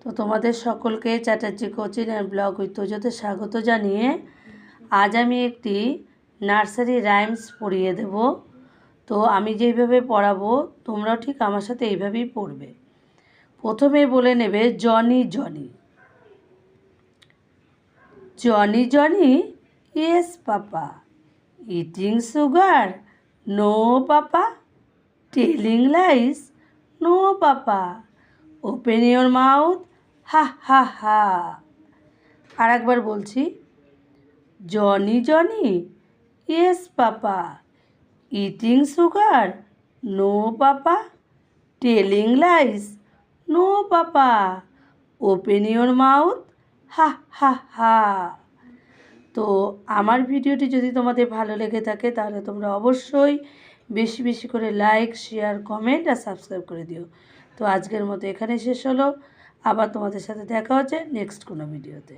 তো তোমাদের সকলকে Chatterjee coaching and blog with তোজোতে স্বাগত জানিয়ে আজ আমি একটি নার্সারি রাইমস পড়িয়ে দেব। তো আমি যেইভাবে পড়াবো তোমরাও ঠিক আমার সাথে এইভাবেই পড়বে। প্রথমে বলে নেবে Johnny Johnny. Johnny Johnny yes papa, eating sugar no papa, telling lies no papa, open your mouth ha ha ha. আর একবার বলছি, Johnny Johnny yes papa, eating sugar no papa, telling lies no papa, open your mouth ha ha ha. তো আমার ভিডিওটি যদি তোমাদের ভালো লেগে থাকে তাহলে তোমরা অবশ্যই বেশি বেশি করে লাইক, শেয়ার, কমেন্ট আর সাবস্ক্রাইব করে দিও। তো আজকের মতো এখানে শেষ হলো। আবার তোমাদের সাথে দেখা হচ্ছে নেক্সট কোনো ভিডিওতে।